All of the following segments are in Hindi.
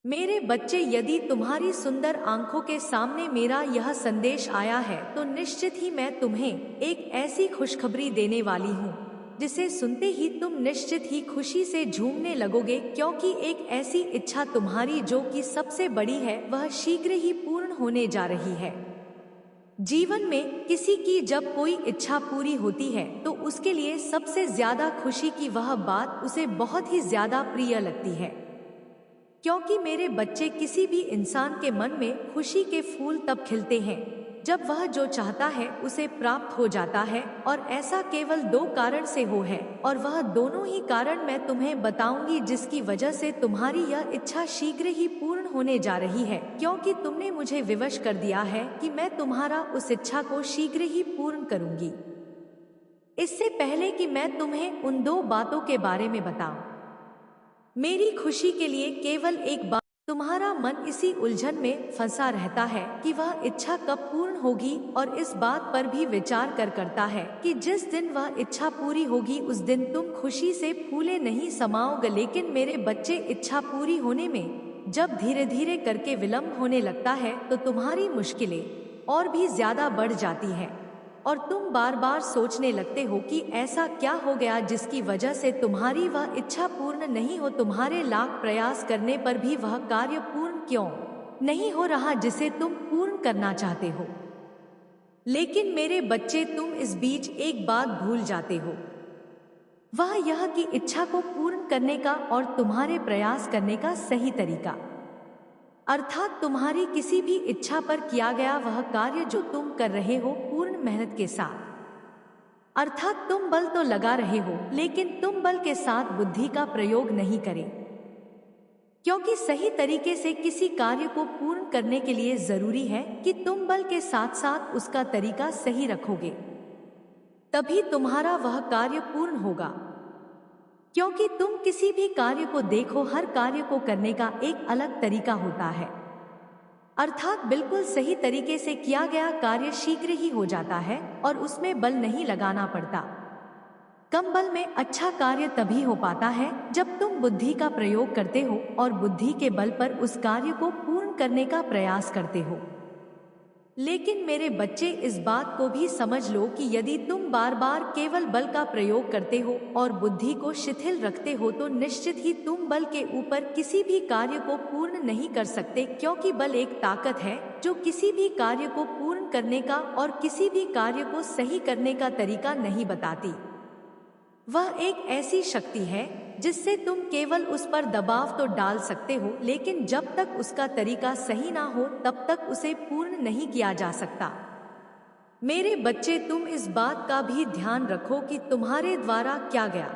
मेरे बच्चे, यदि तुम्हारी सुंदर आंखों के सामने मेरा यह संदेश आया है तो निश्चित ही मैं तुम्हें एक ऐसी खुशखबरी देने वाली हूँ जिसे सुनते ही तुम निश्चित ही खुशी से झूमने लगोगे, क्योंकि एक ऐसी इच्छा तुम्हारी जो कि सबसे बड़ी है वह शीघ्र ही पूर्ण होने जा रही है। जीवन में किसी की जब कोई इच्छा पूरी होती है तो उसके लिए सबसे ज्यादा खुशी की वह बात उसे बहुत ही ज्यादा प्रिय लगती है, क्योंकि मेरे बच्चे, किसी भी इंसान के मन में खुशी के फूल तब खिलते हैं जब वह जो चाहता है उसे प्राप्त हो जाता है, और ऐसा केवल दो कारण से हो है, और वह दोनों ही कारण मैं तुम्हें बताऊंगी जिसकी वजह से तुम्हारी यह इच्छा शीघ्र ही पूर्ण होने जा रही है, क्योंकि तुमने मुझे विवश कर दिया है कि मैं तुम्हारा उस इच्छा को शीघ्र ही पूर्ण करूंगी। इससे पहले कि मैं तुम्हें उन दो बातों के बारे में बताऊं, मेरी खुशी के लिए केवल एक बात, तुम्हारा मन इसी उलझन में फंसा रहता है कि वह इच्छा कब पूर्ण होगी, और इस बात पर भी विचार करता है कि जिस दिन वह इच्छा पूरी होगी उस दिन तुम खुशी से फूले नहीं समाओगे। लेकिन मेरे बच्चे, इच्छा पूरी होने में जब धीरे धीरे करके विलंब होने लगता है तो तुम्हारी मुश्किलें और भी ज्यादा बढ़ जाती है, और तुम बार बार सोचने लगते हो कि ऐसा क्या हो गया जिसकी वजह से तुम्हारी वह इच्छा पूर्ण नहीं हो। तुम्हारे लाख प्रयास करने पर भी वह कार्य पूर्ण क्यों नहीं हो रहा जिसे तुम पूर्ण करना चाहते हो। लेकिन मेरे बच्चे, तुम इस बीच एक बात भूल जाते हो, वह यह कि इच्छा को पूर्ण करने का और तुम्हारे प्रयास करने का सही तरीका, अर्थात तुम्हारी किसी भी इच्छा पर किया गया वह कार्य जो तुम कर रहे हो पूर्ण मेहनत के साथ, अर्थात तुम बल तो लगा रहे हो लेकिन तुम बल के साथ बुद्धि का प्रयोग नहीं करें, क्योंकि सही तरीके से किसी कार्य को पूर्ण करने के लिए जरूरी है कि तुम बल के साथ साथ उसका तरीका सही रखोगे, तभी तुम्हारा वह कार्य पूर्ण होगा। क्योंकि तुम किसी भी कार्य को देखो, हर कार्य को करने का एक अलग तरीका होता है, अर्थात बिल्कुल सही तरीके से किया गया कार्य शीघ्र ही हो जाता है और उसमें बल नहीं लगाना पड़ता। कम बल में अच्छा कार्य तभी हो पाता है जब तुम बुद्धि का प्रयोग करते हो और बुद्धि के बल पर उस कार्य को पूर्ण करने का प्रयास करते हो। लेकिन मेरे बच्चे, इस बात को भी समझ लो कि यदि तुम बार बार केवल बल का प्रयोग करते हो और बुद्धि को शिथिल रखते हो तो निश्चित ही तुम बल के ऊपर किसी भी कार्य को पूर्ण नहीं कर सकते, क्योंकि बल एक ताकत है जो किसी भी कार्य को पूर्ण करने का और किसी भी कार्य को सही करने का तरीका नहीं बताती। वह एक ऐसी शक्ति है जिससे तुम केवल उस पर दबाव तो डाल सकते हो, लेकिन जब तक उसका तरीका सही ना हो तब तक उसे पूर्ण नहीं किया जा सकता। मेरे बच्चे, तुम इस बात का भी ध्यान रखो कि तुम्हारे द्वारा क्या गया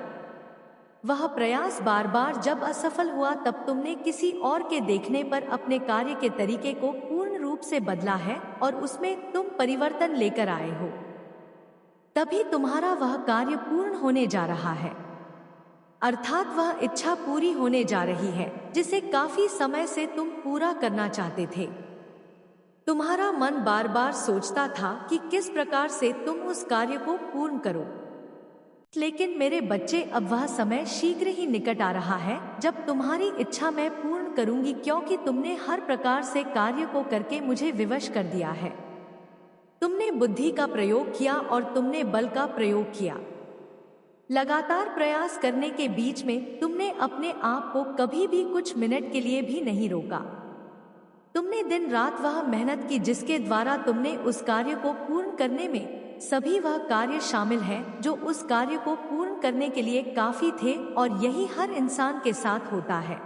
वह प्रयास बार बार जब असफल हुआ तब तुमने किसी और के देखने पर अपने कार्य के तरीके को पूर्ण रूप से बदला है और उसमें तुम परिवर्तन लेकर आए हो, तभी तुम्हारा वह कार्य पूर्ण होने जा रहा है, अर्थात वह इच्छा पूरी होने जा रही है जिसे काफी समय से तुम पूरा करना चाहते थे। तुम्हारा मन बार बार सोचता था कि किस प्रकार से तुम उस कार्य को पूर्ण करो, लेकिन मेरे बच्चे, अब वह समय शीघ्र ही निकट आ रहा है जब तुम्हारी इच्छा मैं पूर्ण करूंगी, क्योंकि तुमने हर प्रकार से कार्य को करके मुझे विवश कर दिया है। तुमने बुद्धि का प्रयोग किया और तुमने बल का प्रयोग किया। लगातार प्रयास करने के बीच में तुमने अपने आप को कभी भी कुछ मिनट के लिए भी नहीं रोका। तुमने दिन रात वह मेहनत की जिसके द्वारा तुमने उस कार्य को पूर्ण करने में सभी वह कार्य शामिल हैं जो उस कार्य को पूर्ण करने के लिए काफी थे, और यही हर इंसान के साथ होता है।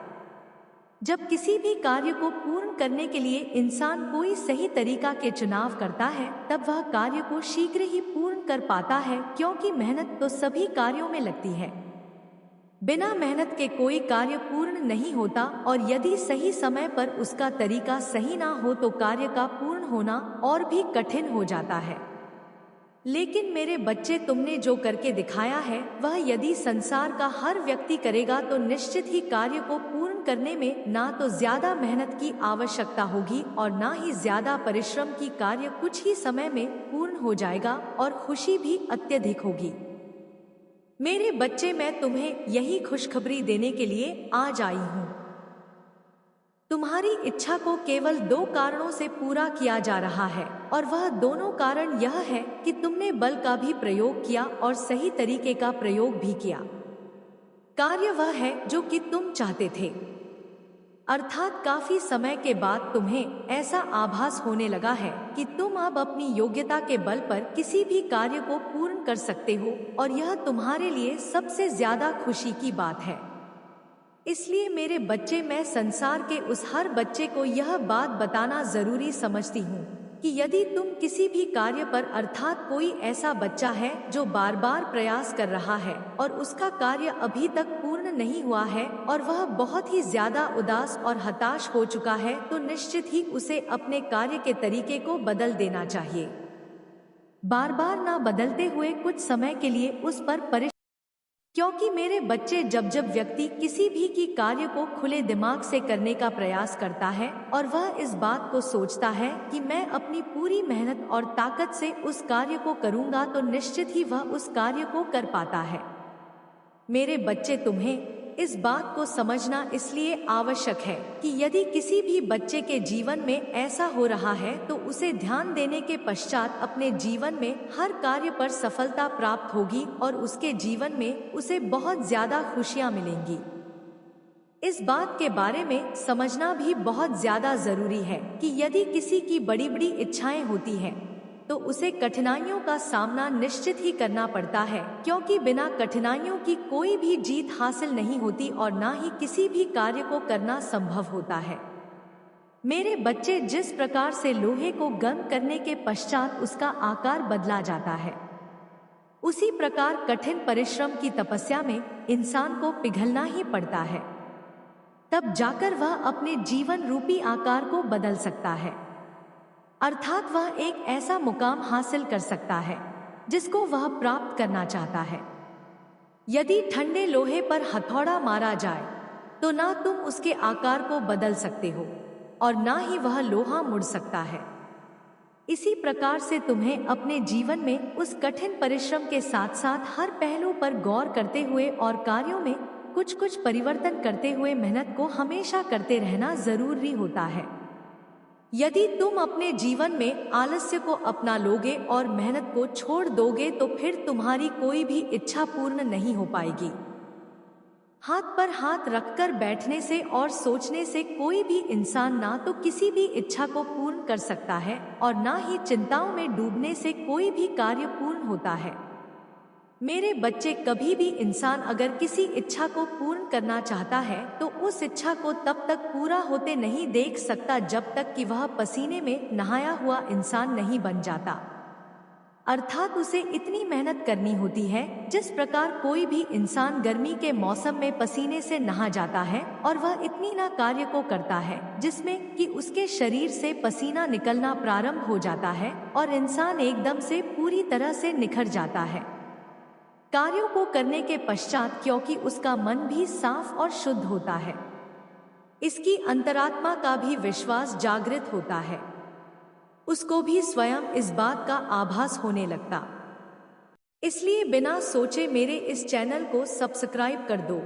जब किसी भी कार्य को पूर्ण करने के लिए इंसान कोई सही तरीका के चुनाव करता है तब वह कार्य को शीघ्र ही पूर्ण कर पाता है, क्योंकि मेहनत तो सभी कार्यों में लगती है। बिना मेहनत के कोई कार्य पूर्ण नहीं होता, और यदि सही समय पर उसका तरीका सही ना हो तो कार्य का पूर्ण होना और भी कठिन हो जाता है। लेकिन मेरे बच्चे, तुमने जो करके दिखाया है वह यदि संसार का हर व्यक्ति करेगा तो निश्चित ही कार्य को पूर्ण करने में ना तो ज्यादा मेहनत की आवश्यकता होगी और ना ही ज्यादा परिश्रम की, कार्य कुछ ही समय में पूर्ण हो जाएगा और खुशी भी अत्यधिक होगी। मेरे बच्चे, मैं तुम्हें यही खुशखबरी देने के लिए आज आई हूँ। तुम्हारी इच्छा को केवल दो कारणों से पूरा किया जा रहा है, और वह दोनों कारण यह है कि तुमने बल का भी प्रयोग किया और सही तरीके का प्रयोग भी किया। कार्य वह है जो कि तुम चाहते थे। अर्थात काफी समय के बाद तुम्हें ऐसा आभास होने लगा है कि तुम अब अपनी योग्यता के बल पर किसी भी कार्य को पूर्ण कर सकते हो, और यह तुम्हारे लिए सबसे ज्यादा खुशी की बात है। इसलिए मेरे बच्चे, मैं संसार के उस हर बच्चे को यह बात बताना जरूरी समझती हूँ कि यदि तुम किसी भी कार्य पर, अर्थात कोई ऐसा बच्चा है जो बार बार प्रयास कर रहा है और उसका कार्य अभी तक पूर्ण नहीं हुआ है और वह बहुत ही ज्यादा उदास और हताश हो चुका है, तो निश्चित ही उसे अपने कार्य के तरीके को बदल देना चाहिए। बार बार ना बदलते हुए कुछ समय के लिए उस पर क्योंकि मेरे बच्चे, जब जब व्यक्ति किसी भी की कार्य को खुले दिमाग से करने का प्रयास करता है और वह इस बात को सोचता है कि मैं अपनी पूरी मेहनत और ताकत से उस कार्य को करूंगा, तो निश्चित ही वह उस कार्य को कर पाता है। मेरे बच्चे, तुम्हें इस बात को समझना इसलिए आवश्यक है कि यदि किसी भी बच्चे के जीवन में ऐसा हो रहा है तो उसे ध्यान देने के पश्चात अपने जीवन में हर कार्य पर सफलता प्राप्त होगी और उसके जीवन में उसे बहुत ज्यादा खुशियां मिलेंगी। इस बात के बारे में समझना भी बहुत ज्यादा जरूरी है कि यदि किसी की बड़ी बड़ी इच्छाएं होती हैं तो उसे कठिनाइयों का सामना निश्चित ही करना पड़ता है, क्योंकि बिना कठिनाइयों की कोई भी जीत हासिल नहीं होती और ना ही किसी भी कार्य को करना संभव होता है। मेरे बच्चे, जिस प्रकार से लोहे को गर्म करने के पश्चात उसका आकार बदला जाता है, उसी प्रकार कठिन परिश्रम की तपस्या में इंसान को पिघलना ही पड़ता है, तब जाकर वह अपने जीवन रूपी आकार को बदल सकता है। अर्थात वह एक ऐसा मुकाम हासिल कर सकता है जिसको वह प्राप्त करना चाहता है। यदि ठंडे लोहे पर हथौड़ा मारा जाए तो ना तुम उसके आकार को बदल सकते हो और ना ही वह लोहा मुड़ सकता है। इसी प्रकार से तुम्हें अपने जीवन में उस कठिन परिश्रम के साथ साथ हर पहलू पर गौर करते हुए और कार्यों में कुछ कुछ परिवर्तन करते हुए मेहनत को हमेशा करते रहना जरूरी होता है। यदि तुम अपने जीवन में आलस्य को अपना लोगे और मेहनत को छोड़ दोगे तो फिर तुम्हारी कोई भी इच्छा पूर्ण नहीं हो पाएगी। हाथ पर हाथ रखकर बैठने से और सोचने से कोई भी इंसान ना तो किसी भी इच्छा को पूर्ण कर सकता है और ना ही चिंताओं में डूबने से कोई भी कार्य पूर्ण होता है। मेरे बच्चे, कभी भी इंसान अगर किसी इच्छा को पूर्ण करना चाहता है तो उस इच्छा को तब तक पूरा होते नहीं देख सकता जब तक कि वह पसीने में नहाया हुआ इंसान नहीं बन जाता। अर्थात उसे इतनी मेहनत करनी होती है जिस प्रकार कोई भी इंसान गर्मी के मौसम में पसीने से नहा जाता है, और वह इतनी ना कार्य को करता है जिसमें कि उसके शरीर से पसीना निकलना प्रारंभ हो जाता है और इंसान एकदम से पूरी तरह से निखर जाता है कार्यों को करने के पश्चात, क्योंकि उसका मन भी साफ और शुद्ध होता है। इसकी अंतरात्मा का भी विश्वास जागृत होता है, उसको भी स्वयं इस बात का आभास होने लगता। इसलिए बिना सोचे मेरे इस चैनल को सब्सक्राइब कर दो।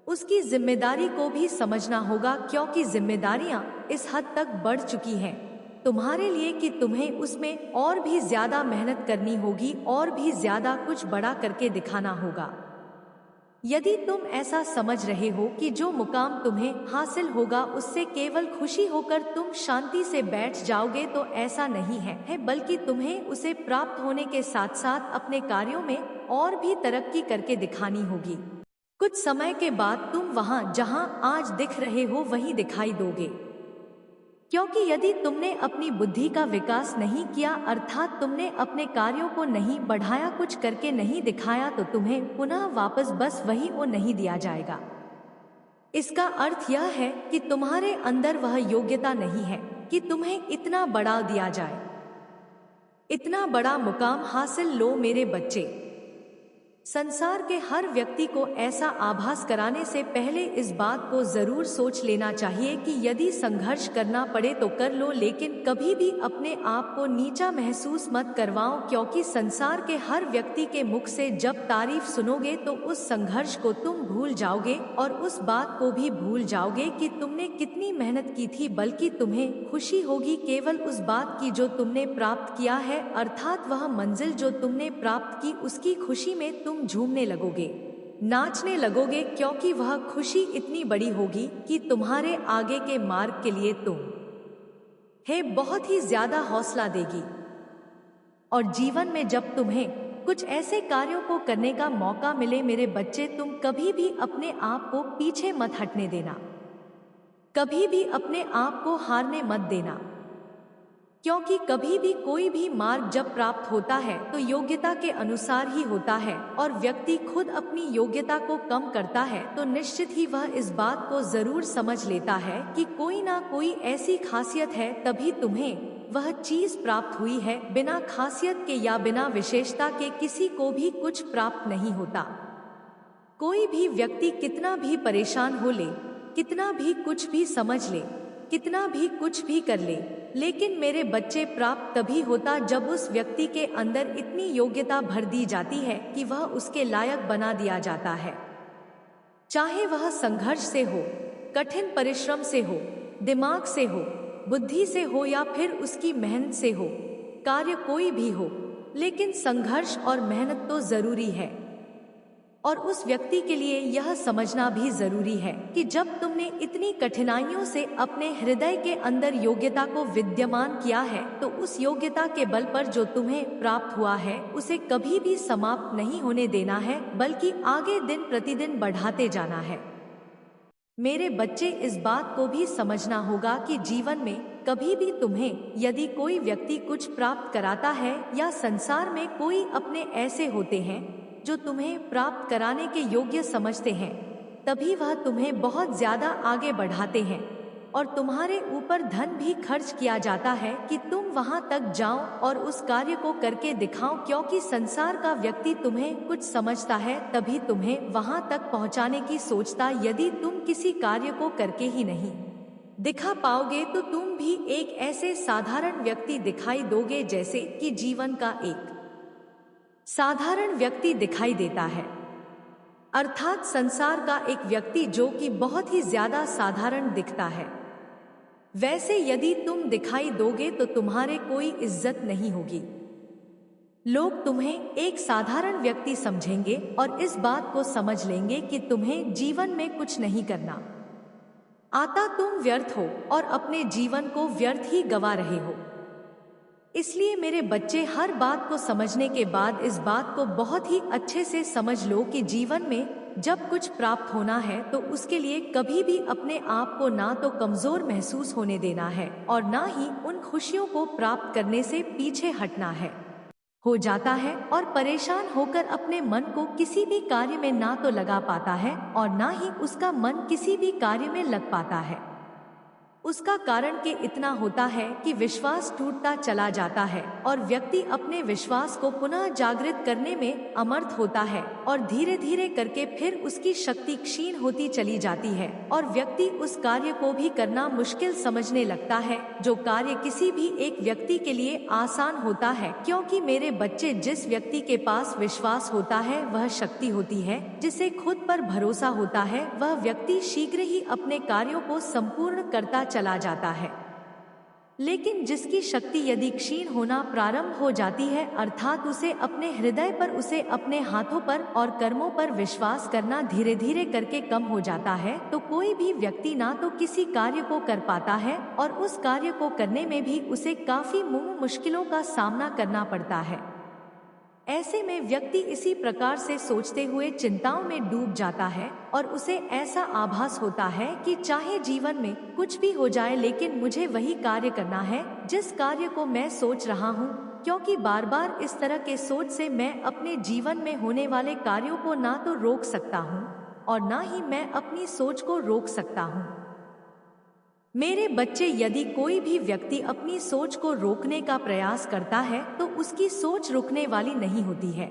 उसकी जिम्मेदारी को भी समझना होगा, क्योंकि जिम्मेदारियां इस हद तक बढ़ चुकी हैं तुम्हारे लिए कि तुम्हें उसमें और भी ज्यादा मेहनत करनी होगी और भी ज्यादा कुछ बड़ा करके दिखाना होगा। यदि तुम ऐसा समझ रहे हो कि जो मुकाम तुम्हें हासिल होगा उससे केवल खुशी होकर तुम शांति से बैठ जाओगे, तो ऐसा नहीं है, बल्कि तुम्हें उसे प्राप्त होने के साथ साथ अपने कार्यों में और भी तरक्की करके दिखानी होगी। कुछ समय के बाद तुम वहां जहां आज दिख रहे हो वहीं दिखाई दोगे, क्योंकि यदि तुमने अपनी बुद्धि का विकास नहीं किया, अर्थात तुमने अपने कार्यों को नहीं बढ़ाया, कुछ करके नहीं दिखाया, तो तुम्हें पुनः वापस बस वही वो नहीं दिया जाएगा। इसका अर्थ यह है कि तुम्हारे अंदर वह योग्यता नहीं है कि तुम्हें इतना बड़ा दिया जाए। इतना बड़ा मुकाम हासिल लो मेरे बच्चे। संसार के हर व्यक्ति को ऐसा आभास कराने से पहले इस बात को जरूर सोच लेना चाहिए कि यदि संघर्ष करना पड़े तो कर लो, लेकिन कभी भी अपने आप को नीचा महसूस मत करवाओ, क्योंकि संसार के हर व्यक्ति के मुख से जब तारीफ सुनोगे तो उस संघर्ष को तुम भूल जाओगे और उस बात को भी भूल जाओगे कि तुमने कितनी मेहनत की थी, बल्कि तुम्हें खुशी होगी केवल उस बात की जो तुमने प्राप्त किया है, अर्थात वह मंजिल जो तुमने प्राप्त की उसकी खुशी में तुम झूमने लगोगे, नाचने लगोगे, क्योंकि वह खुशी इतनी बड़ी होगी कि तुम्हारे आगे के मार्ग के लिए तुम्हें बहुत ही ज्यादा हौसला देगी। और जीवन में जब तुम्हें कुछ ऐसे कार्यों को करने का मौका मिले मेरे बच्चे, तुम कभी भी अपने आप को पीछे मत हटने देना, कभी भी अपने आप को हारने मत देना, क्योंकि कभी भी कोई भी मार्ग जब प्राप्त होता है तो योग्यता के अनुसार ही होता है, और व्यक्ति खुद अपनी योग्यता को कम करता है तो निश्चित ही वह इस बात को जरूर समझ लेता है कि कोई ना कोई ऐसी खासियत है, तभी तुम्हें वह चीज प्राप्त हुई है। बिना खासियत के या बिना विशेषता के किसी को भी कुछ प्राप्त नहीं होता। कोई भी व्यक्ति कितना भी परेशान हो ले, कितना भी कुछ भी समझ ले, कितना भी कुछ भी कर ले, लेकिन मेरे बच्चे प्राप्त तभी होता जब उस व्यक्ति के अंदर इतनी योग्यता भर दी जाती है कि वह उसके लायक बना दिया जाता है। चाहे वह संघर्ष से हो, कठिन परिश्रम से हो, दिमाग से हो, बुद्धि से हो या फिर उसकी मेहनत से हो, कार्य कोई भी हो, लेकिन संघर्ष और मेहनत तो जरूरी है। और उस व्यक्ति के लिए यह समझना भी जरूरी है कि जब तुमने इतनी कठिनाइयों से अपने हृदय के अंदर योग्यता को विद्यमान किया है तो उस योग्यता के बल पर जो तुम्हें प्राप्त हुआ है उसे कभी भी समाप्त नहीं होने देना है, बल्कि आगे दिन प्रतिदिन बढ़ाते जाना है। मेरे बच्चे, इस बात को भी समझना होगा कि जीवन में कभी भी तुम्हें यदि कोई व्यक्ति कुछ प्राप्त कराता है या संसार में कोई अपने ऐसे होते हैं जो तुम्हें प्राप्त कराने के योग्य समझते हैं, तभी वह तुम्हें बहुत ज्यादा आगे बढ़ाते हैं और तुम्हारे ऊपर धन भी खर्च किया जाता है कि तुम वहां तक जाओ और उस कार्य को करके दिखाओ, क्योंकि संसार का व्यक्ति तुम्हें कुछ समझता है तभी तुम्हें वहां तक पहुंचाने की सोचता। यदि तुम किसी कार्य को करके ही नहीं दिखा पाओगे तो तुम भी एक ऐसे साधारण व्यक्ति दिखाई दोगे जैसे कि जीवन का एक साधारण व्यक्ति दिखाई देता है, अर्थात संसार का एक व्यक्ति जो कि बहुत ही ज्यादा साधारण दिखता है। वैसे यदि तुम दिखाई दोगे तो तुम्हारे कोई इज्जत नहीं होगी, लोग तुम्हें एक साधारण व्यक्ति समझेंगे और इस बात को समझ लेंगे कि तुम्हें जीवन में कुछ नहीं करना आता, तुम व्यर्थ हो और अपने जीवन को व्यर्थ ही गवा रहे हो। इसलिए मेरे बच्चे, हर बात को समझने के बाद इस बात को बहुत ही अच्छे से समझ लो कि जीवन में जब कुछ प्राप्त होना है तो उसके लिए कभी भी अपने आप को ना तो कमजोर महसूस होने देना है और ना ही उन खुशियों को प्राप्त करने से पीछे हटना है। हो जाता है और परेशान होकर अपने मन को किसी भी कार्य में ना तो लगा पाता है और ना ही उसका मन किसी भी कार्य में लग पाता है। उसका कारण के इतना होता है कि विश्वास टूटता चला जाता है और व्यक्ति अपने विश्वास को पुनः जागृत करने में अमर्थ होता है और धीरे धीरे करके फिर उसकी शक्ति क्षीण होती चली जाती है और व्यक्ति उस कार्य को भी करना मुश्किल समझने लगता है जो कार्य किसी भी एक व्यक्ति के लिए आसान होता है। क्योंकि मेरे बच्चे, जिस व्यक्ति के पास विश्वास होता है वह शक्ति होती है, जिसे खुद पर भरोसा होता है वह व्यक्ति शीघ्र ही अपने कार्यों को संपूर्ण करता चला जाता है। लेकिन जिसकी शक्ति यदि क्षीण होना प्रारंभ हो जाती है, अर्थात उसे अपने हृदय पर, उसे अपने हाथों पर और कर्मों पर विश्वास करना धीरे धीरे करके कम हो जाता है, तो कोई भी व्यक्ति ना तो किसी कार्य को कर पाता है और उस कार्य को करने में भी उसे काफी मुश्किलों का सामना करना पड़ता है। ऐसे में व्यक्ति इसी प्रकार से सोचते हुए चिंताओं में डूब जाता है और उसे ऐसा आभास होता है कि चाहे जीवन में कुछ भी हो जाए लेकिन मुझे वही कार्य करना है जिस कार्य को मैं सोच रहा हूँ, क्योंकि बार बार इस तरह के सोच से मैं अपने जीवन में होने वाले कार्यों को ना तो रोक सकता हूँ और ना ही मैं अपनी सोच को रोक सकता हूँ। मेरे बच्चे, यदि कोई भी व्यक्ति अपनी सोच को रोकने का प्रयास करता है तो उसकी सोच रुकने वाली नहीं होती है।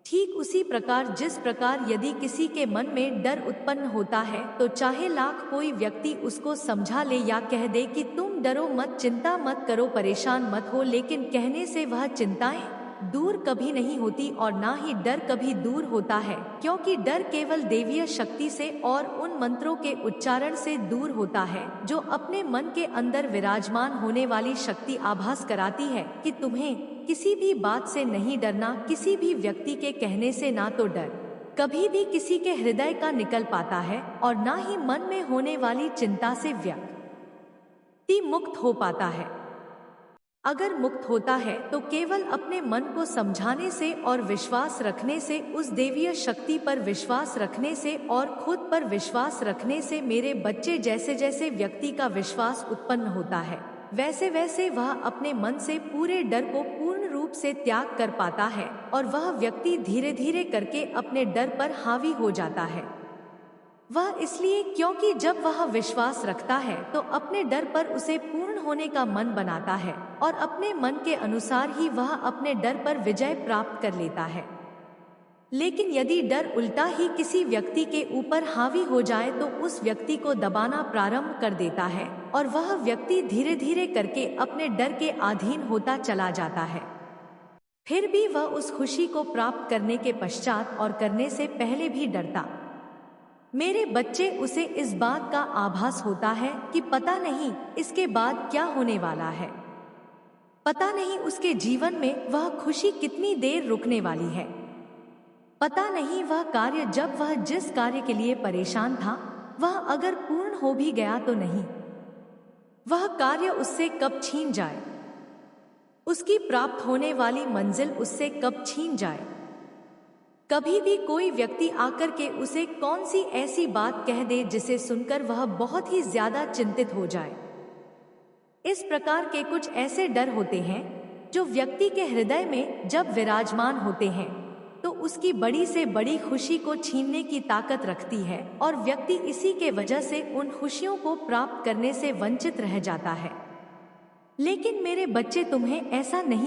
ठीक उसी प्रकार जिस प्रकार यदि किसी के मन में डर उत्पन्न होता है तो चाहे लाख कोई व्यक्ति उसको समझा ले या कह दे कि तुम डरो मत, चिंता मत करो, परेशान मत हो, लेकिन कहने से वह चिंताएं दूर कभी नहीं होती और ना ही डर कभी दूर होता है, क्योंकि डर केवल देवीय शक्ति से और उन मंत्रों के उच्चारण से दूर होता है जो अपने मन के अंदर विराजमान होने वाली शक्ति आभास कराती है कि तुम्हें किसी भी बात से नहीं डरना, किसी भी व्यक्ति के कहने से ना तो डर कभी भी किसी के हृदय का निकल पाता है और ना ही मन में होने वाली चिंता से व्यक्ति मुक्त हो पाता है। अगर मुक्त होता है तो केवल अपने मन को समझाने से और विश्वास रखने से, उस देवीय शक्ति पर विश्वास रखने से और खुद पर विश्वास रखने से मेरे बच्चे, जैसे जैसे व्यक्ति का विश्वास उत्पन्न होता है वैसे वैसे वह अपने मन से पूरे डर को पूर्ण रूप से त्याग कर पाता है और वह व्यक्ति धीरे धीरे करके अपने डर पर हावी हो जाता है। वह इसलिए क्योंकि जब वह विश्वास रखता है तो अपने डर पर उसे पूर्ण होने का मन बनाता है और अपने मन के अनुसार ही वह अपने डर पर विजय प्राप्त कर लेता है। लेकिन यदि डर उल्टा ही किसी व्यक्ति के ऊपर हावी हो जाए तो उस व्यक्ति को दबाना प्रारंभ कर देता है और वह व्यक्ति धीरे धीरे करके अपने डर के अधीन होता चला जाता है। फिर भी वह उस खुशी को प्राप्त करने के पश्चात और करने से पहले भी डरता। मेरे बच्चे, उसे इस बात का आभास होता है कि पता नहीं इसके बाद क्या होने वाला है, पता नहीं उसके जीवन में वह खुशी कितनी देर रुकने वाली है, पता नहीं वह कार्य, जब वह जिस कार्य के लिए परेशान था, वह अगर पूर्ण हो भी गया तो नहीं, वह कार्य उससे कब छीन जाए, उसकी प्राप्त होने वाली मंजिल उससे कब छीन जाए। कभी भी कोई व्यक्ति आकर के उसे कौन सी ऐसी बात कह दे जिसे सुनकर वह बहुत ही ज्यादा चिंतित हो जाए। इस प्रकार के कुछ ऐसे डर होते हैं जो व्यक्ति के हृदय में जब विराजमान होते हैं तो उसकी बड़ी से बड़ी खुशी को छीनने की ताकत रखती है और व्यक्ति इसी के वजह से उन खुशियों को प्राप्त करने से वंचित रह जाता है। लेकिन मेरे बच्चे, तुम्हें ऐसा नहीं